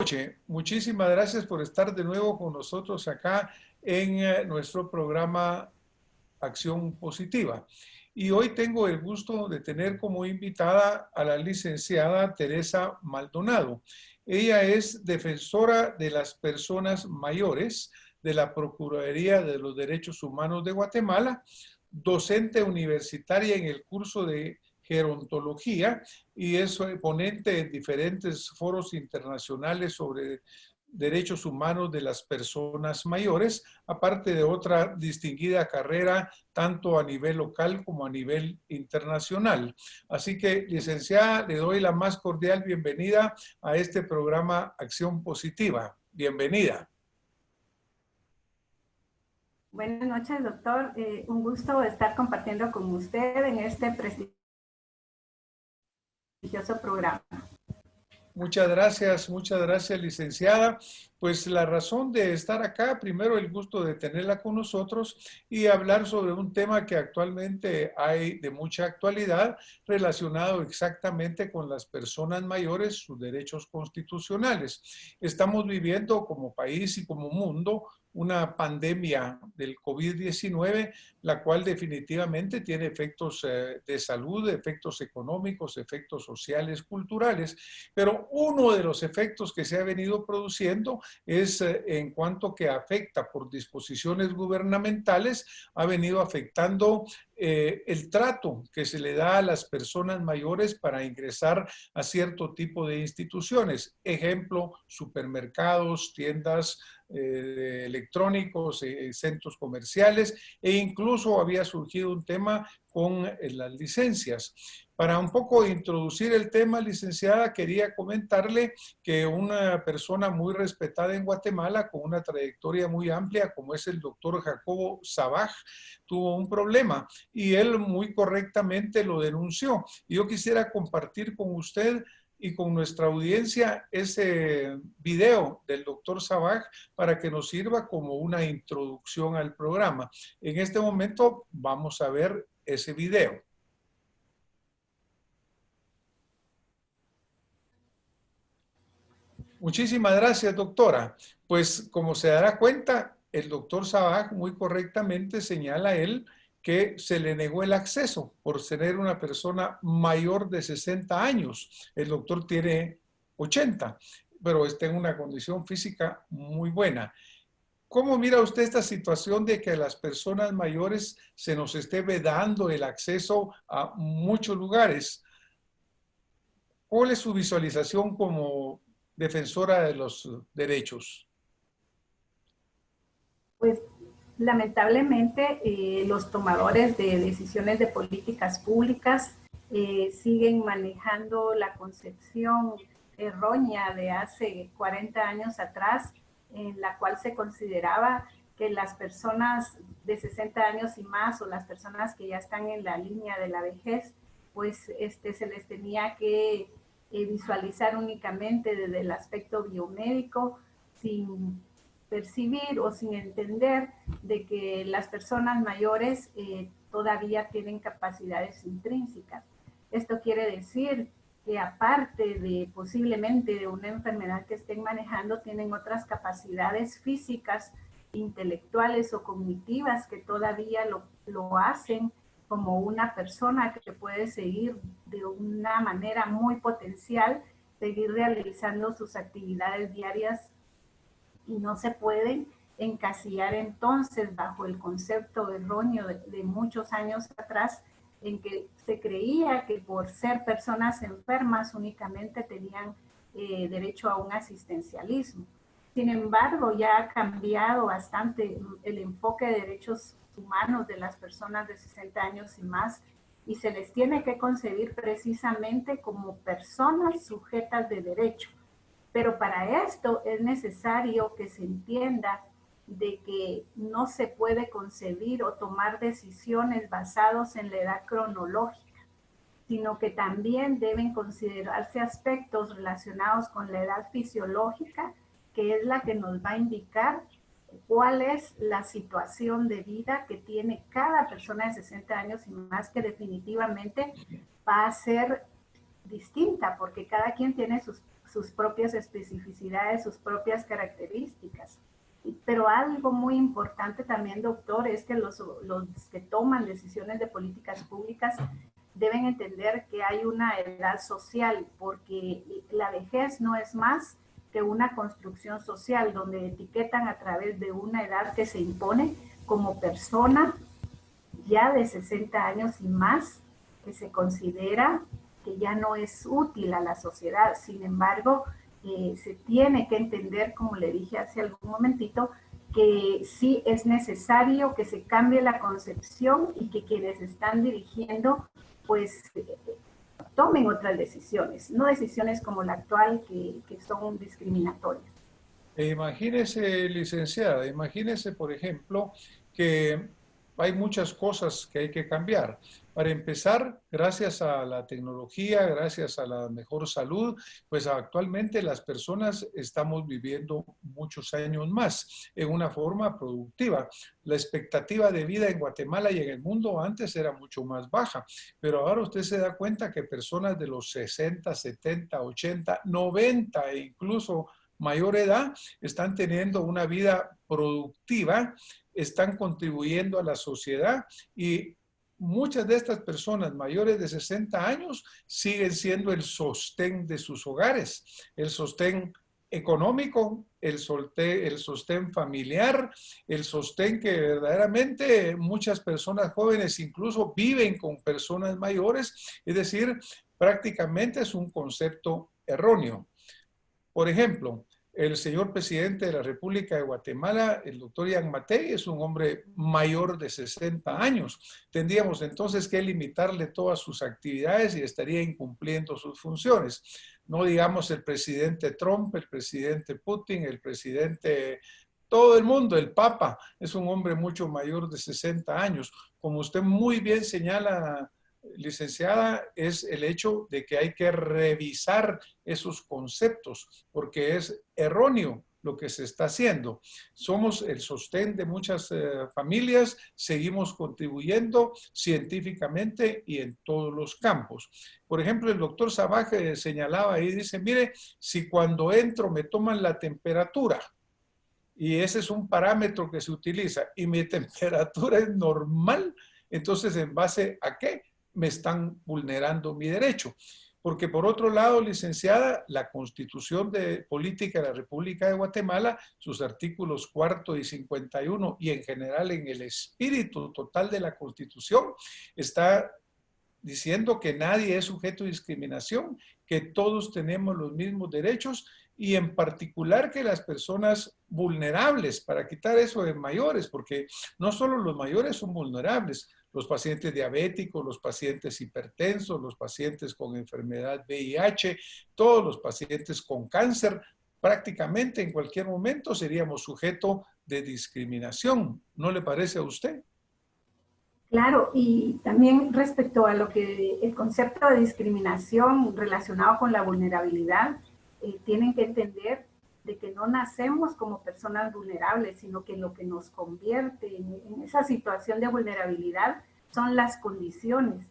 Noche. Muchísimas gracias por estar de nuevo con nosotros acá en nuestro programa Acción Positiva. Y hoy tengo el gusto de tener como invitada a la licenciada Teresa Maldonado. Ella es defensora de las personas mayores de la Procuraduría de los Derechos Humanos de Guatemala, docente universitaria en el curso de gerontología y es ponente en diferentes foros internacionales sobre derechos humanos de las personas mayores, aparte de otra distinguida carrera tanto a nivel local como a nivel internacional. Así que, licenciada, le doy la más cordial bienvenida a este programa Acción Positiva. Bienvenida. Buenas noches, doctor. Un gusto estar compartiendo con usted en este prestigioso programa. Muchas gracias, licenciada. Pues la razón de estar acá, primero el gusto de tenerla con nosotros y hablar sobre un tema que actualmente hay de mucha actualidad relacionado exactamente con las personas mayores, sus derechos constitucionales. Estamos viviendo como país y como mundo una pandemia del COVID-19, la cual definitivamente tiene efectos de salud, efectos económicos, efectos sociales, culturales, pero uno de los efectos que se ha venido produciendo es en cuanto que afecta por disposiciones gubernamentales, ha venido afectando el trato que se le da a las personas mayores para ingresar a cierto tipo de instituciones. Ejemplo, supermercados, tiendas electrónicos, centros comerciales e incluso había surgido un tema con las licencias. Para un poco introducir el tema, licenciada, quería comentarle que una persona muy respetada en Guatemala, con una trayectoria muy amplia, como es el doctor Jacobo Sabaj, tuvo un problema y él muy correctamente lo denunció. Y yo quisiera compartir con usted y con nuestra audiencia ese video del doctor Sabaj para que nos sirva como una introducción al programa. En este momento vamos a ver ese video. Muchísimas gracias, doctora. Pues como se dará cuenta, el doctor Sabaj muy correctamente señala él que se le negó el acceso por ser una persona mayor de 60 años. El doctor tiene 80, pero está en una condición física muy buena. ¿Cómo mira usted esta situación de que a las personas mayores se nos esté vedando el acceso a muchos lugares? ¿Cuál es su visualización como defensora de los derechos? Pues lamentablemente los tomadores de decisiones de políticas públicas siguen manejando la concepción errónea de hace 40 años atrás, en la cual se consideraba que las personas de 60 años y más o las personas que ya están en la línea de la vejez, pues se les tenía que visualizar únicamente desde el aspecto biomédico, sin percibir o sin entender de que las personas mayores todavía tienen capacidades intrínsecas. Esto quiere decir que aparte de posiblemente de una enfermedad que estén manejando, tienen otras capacidades físicas, intelectuales o cognitivas que todavía lo hacen como una persona que puede seguir de una manera muy potencial, seguir realizando sus actividades diarias y no se pueden encasillar entonces bajo el concepto erróneo de muchos años atrás en que se creía que por ser personas enfermas únicamente tenían derecho a un asistencialismo. Sin embargo, ya ha cambiado bastante el enfoque de derechos humanos de las personas de 60 años y más y se les tiene que concebir precisamente como personas sujetas de derecho. Pero para esto es necesario que se entienda de que no se puede concebir o tomar decisiones basadas en la edad cronológica, sino que también deben considerarse aspectos relacionados con la edad fisiológica, que es la que nos va a indicar cuál es la situación de vida que tiene cada persona de 60 años y más, que definitivamente va a ser distinta, porque cada quien tiene sus sus propias especificidades, sus propias características. Pero algo muy importante también, doctor, es que los que toman decisiones de políticas públicas deben entender que hay una edad social, porque la vejez no es más que una construcción social donde etiquetan a través de una edad que se impone como persona ya de 60 años y más, que se considera que ya no es útil a la sociedad. Sin embargo, se tiene que entender, como le dije hace algún momentito, que sí es necesario que se cambie la concepción y que quienes están dirigiendo, pues, tomen otras decisiones, no decisiones como la actual que son discriminatorias. Imagínese, licenciada, imagínese, por ejemplo, que hay muchas cosas que hay que cambiar. Para empezar, gracias a la tecnología, gracias a la mejor salud, pues actualmente las personas estamos viviendo muchos años más en una forma productiva. La expectativa de vida en Guatemala y en el mundo antes era mucho más baja, pero ahora usted se da cuenta que personas de los 60, 70, 80, 90 e incluso mayor edad están teniendo una vida productiva, están contribuyendo a la sociedad y muchas de estas personas mayores de 60 años siguen siendo el sostén de sus hogares, el sostén económico, el sostén familiar, el sostén que verdaderamente muchas personas jóvenes incluso viven con personas mayores, es decir, prácticamente es un concepto erróneo. Por ejemplo, el señor presidente de la República de Guatemala, el doctor Ian Matei, es un hombre mayor de 60 años. Tendríamos entonces que limitarle todas sus actividades y estaría incumpliendo sus funciones. No digamos el presidente Trump, el presidente Putin, el presidente, todo el mundo, el Papa, es un hombre mucho mayor de 60 años. Como usted muy bien señala, licenciada, es el hecho de que hay que revisar esos conceptos porque es erróneo lo que se está haciendo. Somos el sostén de muchas familias, seguimos contribuyendo científicamente y en todos los campos. Por ejemplo, el doctor Sabaj señalaba ahí, dice, mire, si cuando entro me toman la temperatura, y ese es un parámetro que se utiliza, y mi temperatura es normal, entonces, ¿en base a qué me están vulnerando mi derecho? Porque por otro lado, licenciada, la Constitución de Política de la República de Guatemala, sus artículos 4 y 51, y en general en el espíritu total de la Constitución, está diciendo que nadie es sujeto de discriminación, que todos tenemos los mismos derechos y en particular que las personas vulnerables, para quitar eso de mayores, porque no solo los mayores son vulnerables, los pacientes diabéticos, los pacientes hipertensos, los pacientes con enfermedad VIH, todos los pacientes con cáncer, prácticamente en cualquier momento seríamos sujeto de discriminación. ¿No le parece a usted? Claro, y también respecto a lo que el concepto de discriminación relacionado con la vulnerabilidad, tienen que entender de que no nacemos como personas vulnerables, sino que lo que nos convierte en esa situación de vulnerabilidad son las condiciones.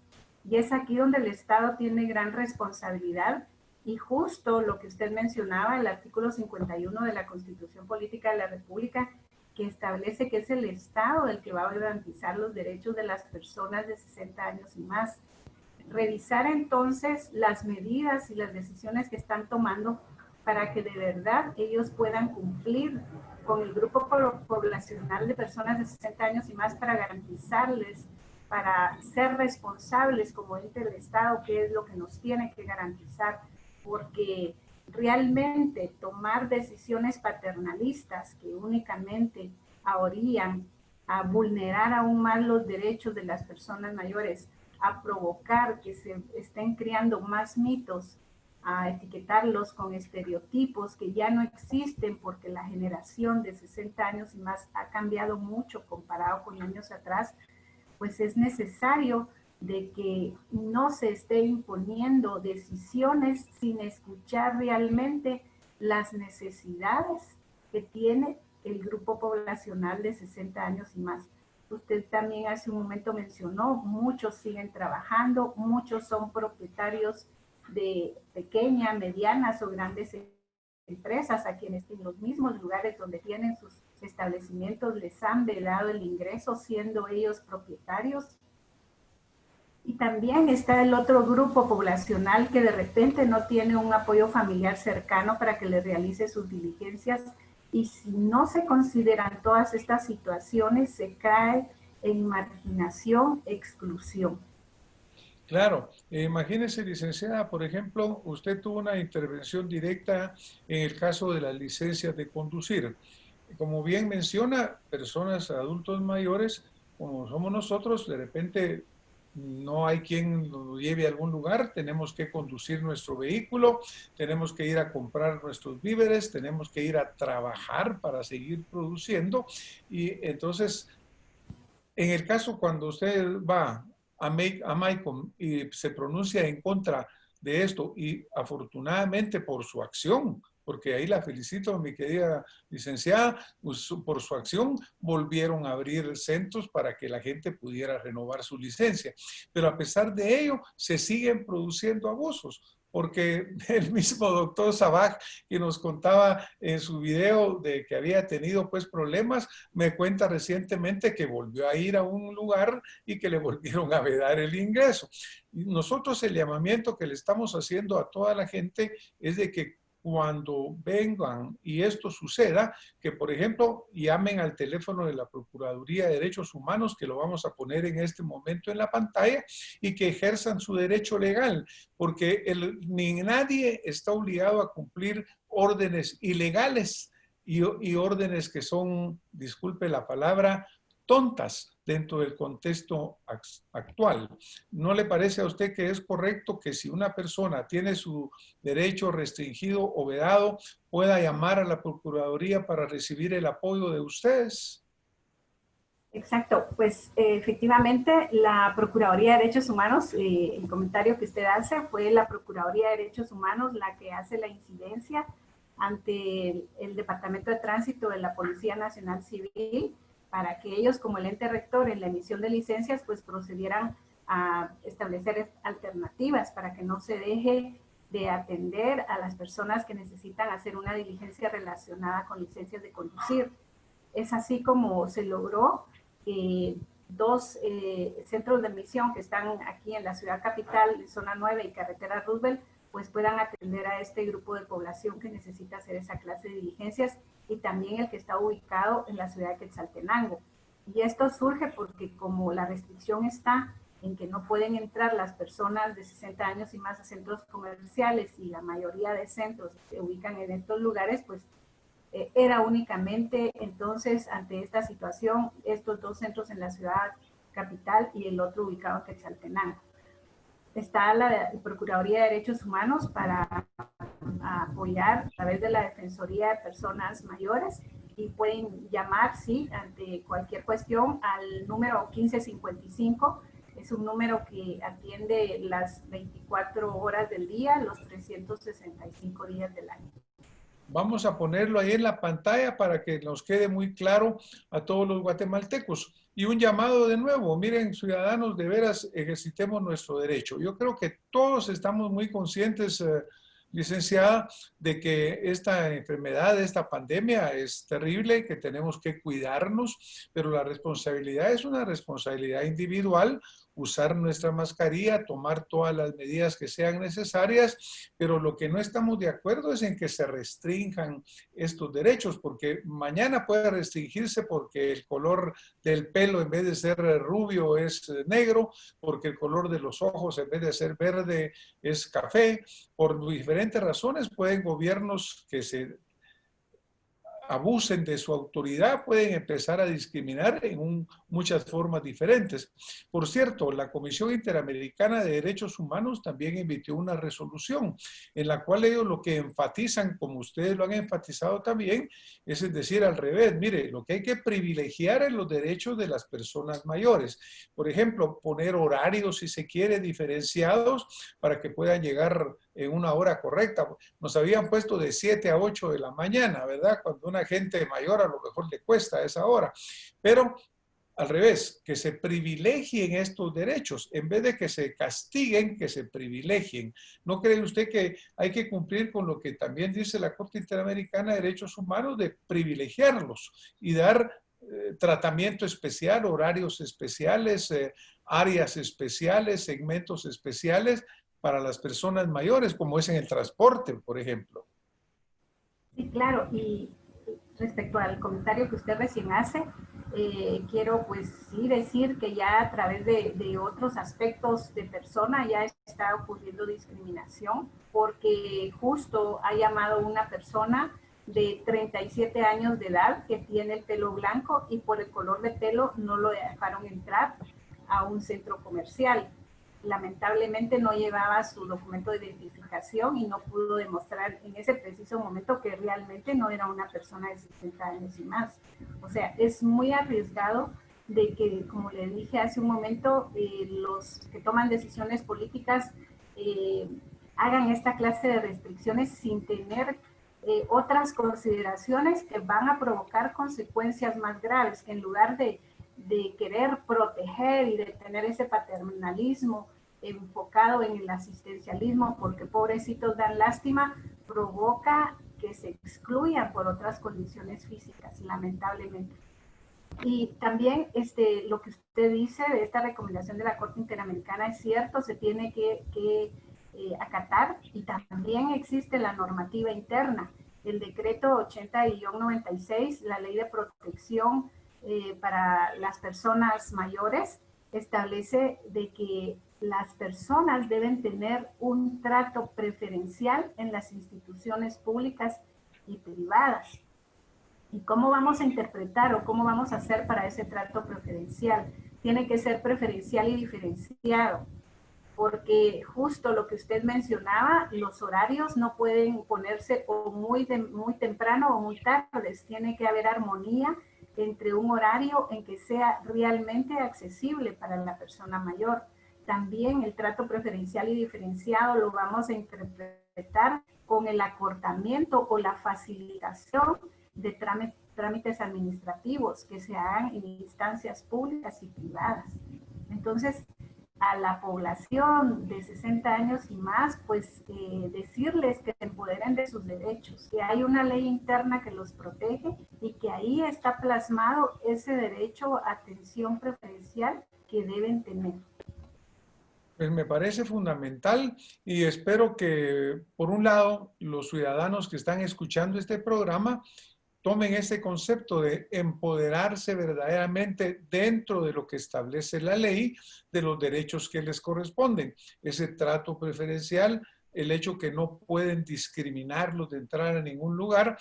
Y es aquí donde el Estado tiene gran responsabilidad y justo lo que usted mencionaba, el artículo 51 de la Constitución Política de la República, que establece que es el Estado el que va a garantizar los derechos de las personas de 60 años y más. Revisar entonces las medidas y las decisiones que están tomando para que de verdad ellos puedan cumplir con el grupo poblacional de personas de 60 años y más para garantizarles, para ser responsables como ente del Estado, que es lo que nos tiene que garantizar, porque realmente tomar decisiones paternalistas que únicamente ahorían a vulnerar aún más los derechos de las personas mayores, a provocar que se estén creando más mitos, a etiquetarlos con estereotipos que ya no existen porque la generación de 60 años y más ha cambiado mucho comparado con años atrás, pues es necesario de que no se esté imponiendo decisiones sin escuchar realmente las necesidades que tiene el grupo poblacional de 60 años y más. Usted también hace un momento mencionó, muchos siguen trabajando, muchos son propietarios de pequeñas, medianas o grandes empresas a quienes en los mismos lugares donde tienen sus establecimientos les han vedado el ingreso siendo ellos propietarios. Y también está el otro grupo poblacional que de repente no tiene un apoyo familiar cercano para que le realice sus diligencias, y si no se consideran todas estas situaciones se cae en marginación, exclusión. Claro, imagínese, licenciada, por ejemplo, usted tuvo una intervención directa en el caso de las licencias de conducir. Como bien menciona, personas, adultos mayores, como somos nosotros, de repente no hay quien nos lleve a algún lugar, tenemos que conducir nuestro vehículo, tenemos que ir a comprar nuestros víveres, tenemos que ir a trabajar para seguir produciendo. Y entonces, en el caso cuando usted va a MAICOM y se pronuncia en contra de esto, y afortunadamente por su acción, porque ahí la felicito, mi querida licenciada, pues, por su acción volvieron a abrir centros para que la gente pudiera renovar su licencia. Pero a pesar de ello, se siguen produciendo abusos, porque el mismo doctor Sabaj, que nos contaba en su video de que había tenido pues problemas, me cuenta recientemente que volvió a ir a un lugar y que le volvieron a vedar el ingreso. Y nosotros el llamamiento que le estamos haciendo a toda la gente es de que cuando vengan y esto suceda, que por ejemplo llamen al teléfono de la Procuraduría de Derechos Humanos, que lo vamos a poner en este momento en la pantalla, y que ejerzan su derecho legal, porque ni nadie está obligado a cumplir órdenes ilegales y órdenes que son, disculpe la palabra, tontas dentro del contexto actual. ¿No le parece a usted que es correcto que si una persona tiene su derecho restringido o vedado, pueda llamar a la Procuraduría para recibir el apoyo de ustedes? Exacto, pues efectivamente la Procuraduría de Derechos Humanos, el comentario que usted hace, fue la Procuraduría de Derechos Humanos la que hace la incidencia ante el Departamento de Tránsito de la Policía Nacional Civil para que ellos, como el ente rector en la emisión de licencias, pues procedieran a establecer alternativas para que no se deje de atender a las personas que necesitan hacer una diligencia relacionada con licencias de conducir. Es así como se logró dos centros de emisión que están aquí en la ciudad capital, zona 9 y carretera Roosevelt, pues puedan atender a este grupo de población que necesita hacer esa clase de diligencias, y también el que está ubicado en la ciudad de Quetzaltenango. Y esto surge porque como la restricción está en que no pueden entrar las personas de 60 años y más a centros comerciales, y la mayoría de centros se ubican en estos lugares, pues era únicamente entonces ante esta situación estos dos centros en la ciudad capital y el otro ubicado en Quetzaltenango. Está la Procuraduría de Derechos Humanos para apoyar a través de la Defensoría de Personas Mayores, y pueden llamar, sí, ante cualquier cuestión al número 1555. Es un número que atiende las 24 horas del día, los 365 días del año. Vamos a ponerlo ahí en la pantalla para que nos quede muy claro a todos los guatemaltecos. Y un llamado de nuevo, miren, ciudadanos, de veras ejercitemos nuestro derecho. Yo creo que todos estamos muy conscientes, licenciada, de que esta enfermedad, esta pandemia es terrible, que tenemos que cuidarnos, pero la responsabilidad es una responsabilidad individual, usar nuestra mascarilla, tomar todas las medidas que sean necesarias, pero lo que no estamos de acuerdo es en que se restrinjan estos derechos, porque mañana puede restringirse porque el color del pelo en vez de ser rubio es negro, porque el color de los ojos en vez de ser verde es café. Por diferentes razones pueden gobiernos que se abusen de su autoridad, pueden empezar a discriminar en muchas formas diferentes. Por cierto, la Comisión Interamericana de Derechos Humanos también emitió una resolución en la cual ellos lo que enfatizan, como ustedes lo han enfatizado también, es decir, al revés, mire, lo que hay que privilegiar es los derechos de las personas mayores. Por ejemplo, poner horarios, si se quiere, diferenciados para que puedan llegar en una hora correcta. Nos habían puesto de 7 a 8 de la mañana, ¿verdad? Cuando una gente mayor a lo mejor le cuesta esa hora. Pero al revés, que se privilegien estos derechos, en vez de que se castiguen, que se privilegien. ¿No cree usted que hay que cumplir con lo que también dice la Corte Interamericana de Derechos Humanos de privilegiarlos y dar tratamiento especial, horarios especiales, áreas especiales, segmentos especiales para las personas mayores, como es en el transporte, por ejemplo? Sí, claro, y respecto al comentario que usted recién hace, quiero pues sí decir que ya a través de otros aspectos de persona ya está ocurriendo discriminación, porque justo ha llamado una persona de 37 años de edad que tiene el pelo blanco y por el color de pelo no lo dejaron entrar a un centro comercial. Lamentablemente no llevaba su documento de identificación y no pudo demostrar en ese preciso momento que realmente no era una persona de 60 años y más. O sea, es muy arriesgado de que, como le dije hace un momento, los que toman decisiones políticas hagan esta clase de restricciones sin tener otras consideraciones que van a provocar consecuencias más graves, que en lugar de querer proteger y de tener ese paternalismo enfocado en el asistencialismo, porque pobrecitos dan lástima, provoca que se excluyan por otras condiciones físicas, lamentablemente. Y también lo que usted dice de esta recomendación de la Corte Interamericana es cierto, se tiene que acatar, y también existe la normativa interna, el decreto 80-96, la ley de protección para las personas mayores, establece de que las personas deben tener un trato preferencial en las instituciones públicas y privadas. ¿Y cómo vamos a interpretar o cómo vamos a hacer para ese trato preferencial? Tiene que ser preferencial y diferenciado, porque justo lo que usted mencionaba, los horarios no pueden ponerse o muy temprano o muy tarde. Tiene que haber armonía entre un horario en que sea realmente accesible para la persona mayor. También el trato preferencial y diferenciado lo vamos a interpretar con el acortamiento o la facilitación de trámites administrativos que se hagan en instancias públicas y privadas. Entonces, a la población de 60 años y más, pues decirles que se empoderen de sus derechos, que hay una ley interna que los protege y que ahí está plasmado ese derecho a atención preferencial que deben tener. Pues me parece fundamental y espero que, por un lado, los ciudadanos que están escuchando este programa tomen ese concepto de empoderarse verdaderamente dentro de lo que establece la ley, de los derechos que les corresponden. Ese trato preferencial, el hecho que no pueden discriminarlos de entrar a ningún lugar,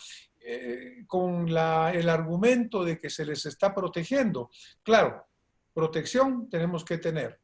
con el argumento de que se les está protegiendo. Claro, protección tenemos que tener,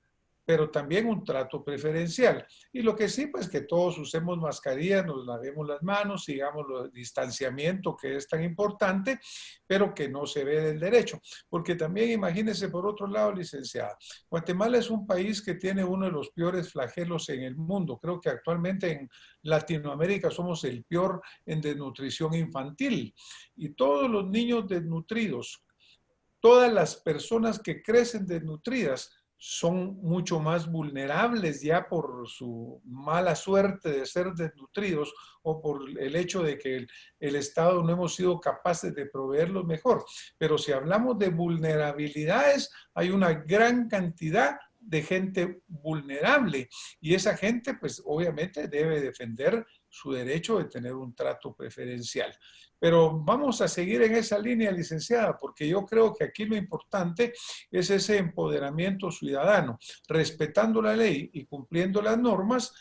pero también un trato preferencial. Y lo que sí, pues que todos usemos mascarillas, nos lavemos las manos, sigamos el distanciamiento que es tan importante, pero que no se ve del derecho. Porque también imagínense por otro lado, licenciada, Guatemala es un país que tiene uno de los peores flagelos en el mundo. Creo que actualmente en Latinoamérica somos el peor en desnutrición infantil. Y todos los niños desnutridos, todas las personas que crecen desnutridas, son mucho más vulnerables ya por su mala suerte de ser desnutridos o por el hecho de que el Estado no hemos sido capaces de proveerlos mejor. Pero si hablamos de vulnerabilidades, hay una gran cantidad de gente vulnerable y esa gente pues obviamente debe defender su derecho de tener un trato preferencial. Pero vamos a seguir en esa línea, licenciada, porque yo creo que aquí lo importante es ese empoderamiento ciudadano, respetando la ley y cumpliendo las normas.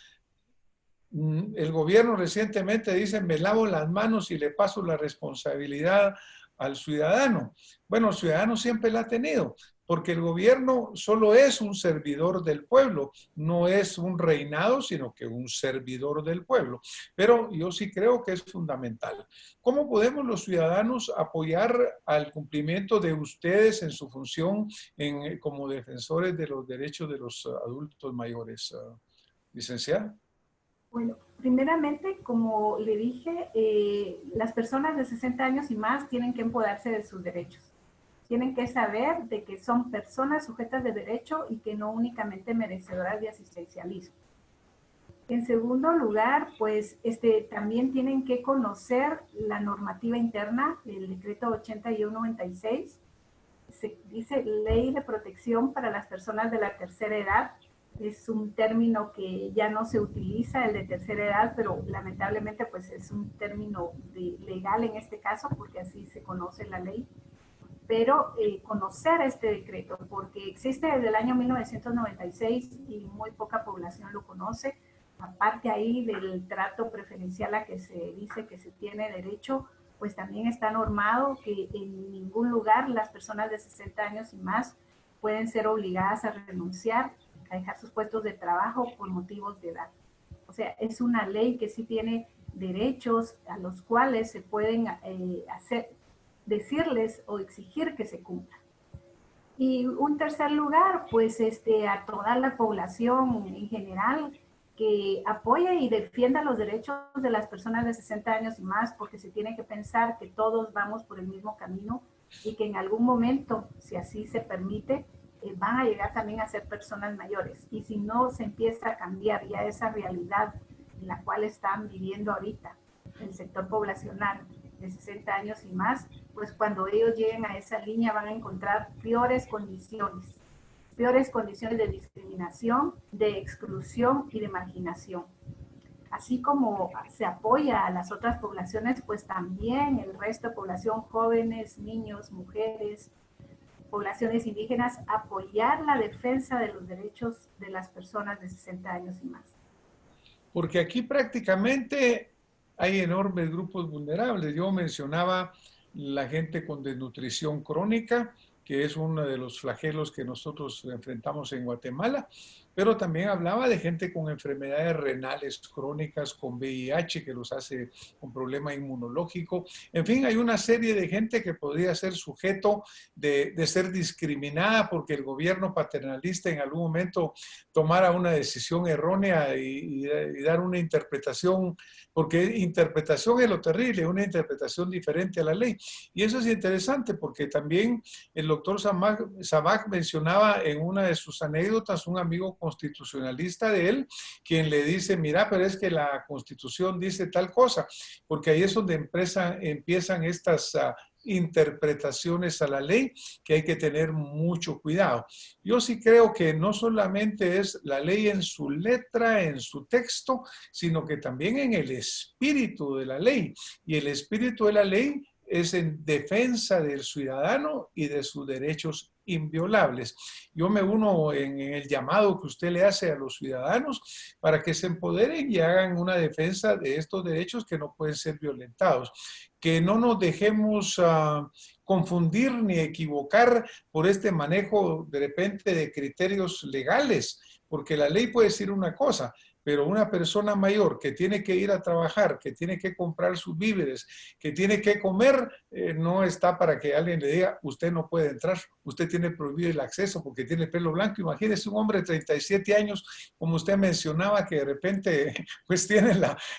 El gobierno recientemente dice, me lavo las manos y le paso la responsabilidad al ciudadano. Bueno, el ciudadano siempre la ha tenido, porque el gobierno solo es un servidor del pueblo, no es un reinado, sino que un servidor del pueblo. Pero yo sí creo que es fundamental. ¿Cómo podemos los ciudadanos apoyar al cumplimiento de ustedes en su función como defensores de los derechos de los adultos mayores, licenciada? Bueno, primeramente, como le dije, las personas de 60 años y más tienen que empoderarse de sus derechos. tienen que saber de que son personas sujetas de derecho y que no únicamente merecedoras de asistencialismo. En segundo lugar, pues también tienen que conocer la normativa interna, el decreto 8196, se dice Ley de Protección para las Personas de la Tercera Edad. Es un término que ya no se utiliza, el de tercera edad, pero lamentablemente pues es un término legal en este caso, porque así se conoce la ley. Pero conocer este decreto, porque existe desde el año 1996 y muy poca población lo conoce. Aparte ahí del trato preferencial a que se dice que se tiene derecho, pues también está normado que en ningún lugar las personas de 60 años y más pueden ser obligadas a renunciar, a dejar sus puestos de trabajo por motivos de edad. O sea, es una ley que sí tiene derechos a los cuales se pueden decirles o exigir que se cumplan. Y un tercer lugar, pues a toda la población en general que apoye y defienda los derechos de las personas de 60 años y más, porque se tiene que pensar que todos vamos por el mismo camino y que en algún momento, si así se permite, van a llegar también a ser personas mayores. Y si no se empieza a cambiar ya esa realidad en la cual están viviendo ahorita el sector poblacional de 60 años y más, pues cuando ellos lleguen a esa línea van a encontrar peores condiciones de discriminación, de exclusión y de marginación. Así como se apoya a las otras poblaciones, pues también el resto de población, jóvenes, niños, mujeres, poblaciones indígenas, apoyar la defensa de los derechos de las personas de 60 años y más. Porque aquí prácticamente hay enormes grupos vulnerables. Yo mencionaba la gente con desnutrición crónica, que es uno de los flagelos que nosotros enfrentamos en Guatemala, pero también hablaba de gente con enfermedades renales crónicas, con VIH, que los hace con problema inmunológico. En fin, hay una serie de gente que podría ser sujeto de ser discriminada porque el gobierno paternalista en algún momento tomara una decisión errónea y dar una interpretación, porque interpretación es lo terrible, una interpretación diferente a la ley. Y eso es interesante porque también el doctor Sabag mencionaba en una de sus anécdotas un amigo constitucionalista de él, quien le dice, mira, pero es que la Constitución dice tal cosa, porque ahí es donde empiezan estas interpretaciones a la ley, que hay que tener mucho cuidado. Yo sí creo que no solamente es la ley en su letra, en su texto, sino que también en el espíritu de la ley. Y el espíritu de la ley es en defensa del ciudadano y de sus derechos inviolables. Yo me uno en el llamado que usted le hace a los ciudadanos para que se empoderen y hagan una defensa de estos derechos que no pueden ser violentados. Que no nos dejemos confundir ni equivocar por este manejo de repente de criterios legales, porque la ley puede decir una cosa, pero una persona mayor que tiene que ir a trabajar, que tiene que comprar sus víveres, que tiene que comer, no está para que alguien le diga, usted no puede entrar, usted tiene prohibido el acceso porque tiene pelo blanco. Imagínese un hombre de 37 años, como usted mencionaba, que de repente pues tiene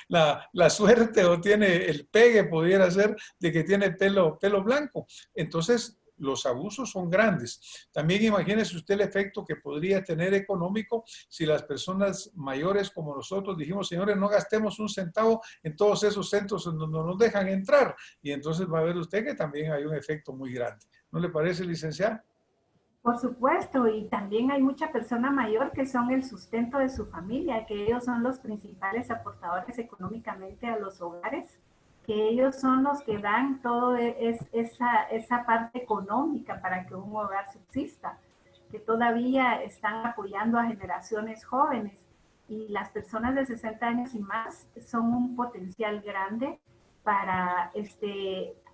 la suerte o tiene el pegue, pudiera ser, de que tiene pelo blanco. Entonces, los abusos son grandes. También imagínese usted el efecto que podría tener económico si las personas mayores como nosotros dijimos, señores, no gastemos un centavo en todos esos centros donde no nos dejan entrar. Y entonces va a ver usted que también hay un efecto muy grande. ¿No le parece, licenciada? Por supuesto, y también hay mucha persona mayor que son el sustento de su familia, que ellos son los principales aportadores económicamente a los hogares, que ellos son los que dan toda esa parte económica para que un hogar subsista, que todavía están apoyando a generaciones jóvenes. Y las personas de 60 años y más son un potencial grande para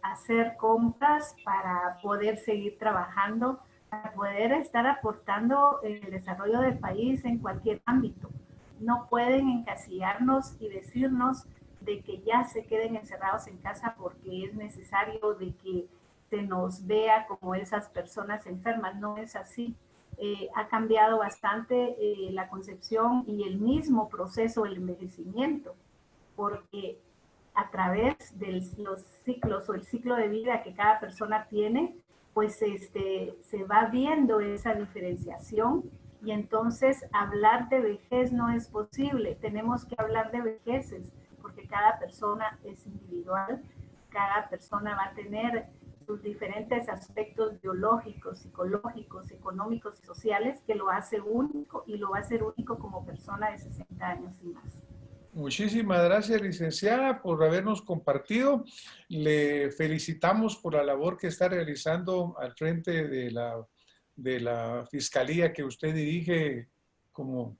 hacer compras, para poder seguir trabajando, para poder estar aportando el desarrollo del país en cualquier ámbito. No pueden encasillarnos y decirnos de que ya se queden encerrados en casa porque es necesario de que se nos vea como esas personas enfermas. No es así. Ha cambiado bastante la concepción y el mismo proceso del envejecimiento, porque a través de los ciclos o el ciclo de vida que cada persona tiene, pues se va viendo esa diferenciación y entonces hablar de vejez no es posible. Tenemos que hablar de vejeces porque cada persona es individual, cada persona va a tener sus diferentes aspectos biológicos, psicológicos, económicos y sociales que lo hace único y lo va a hacer único como persona de 60 años y más. Muchísimas gracias, licenciada, por habernos compartido. Le felicitamos por la labor que está realizando al frente de la fiscalía que usted dirige como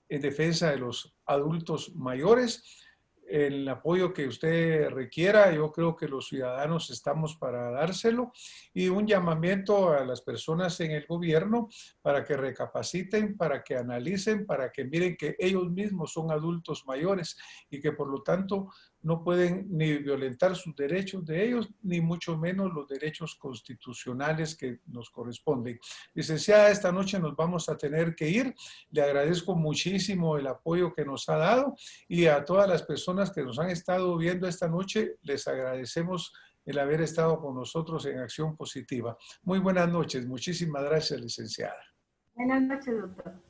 en defensa de los adultos mayores. El apoyo que usted requiera, yo creo que los ciudadanos estamos para dárselo, y un llamamiento a las personas en el gobierno para que recapaciten, para que analicen, para que miren que ellos mismos son adultos mayores y que por lo tanto no pueden ni violentar sus derechos de ellos, ni mucho menos los derechos constitucionales que nos corresponden. Licenciada, esta noche nos vamos a tener que ir. Le agradezco muchísimo el apoyo que nos ha dado, y a todas las personas que nos han estado viendo esta noche, les agradecemos el haber estado con nosotros en Acción Positiva. Muy buenas noches. Muchísimas gracias, licenciada. Buenas noches, doctor.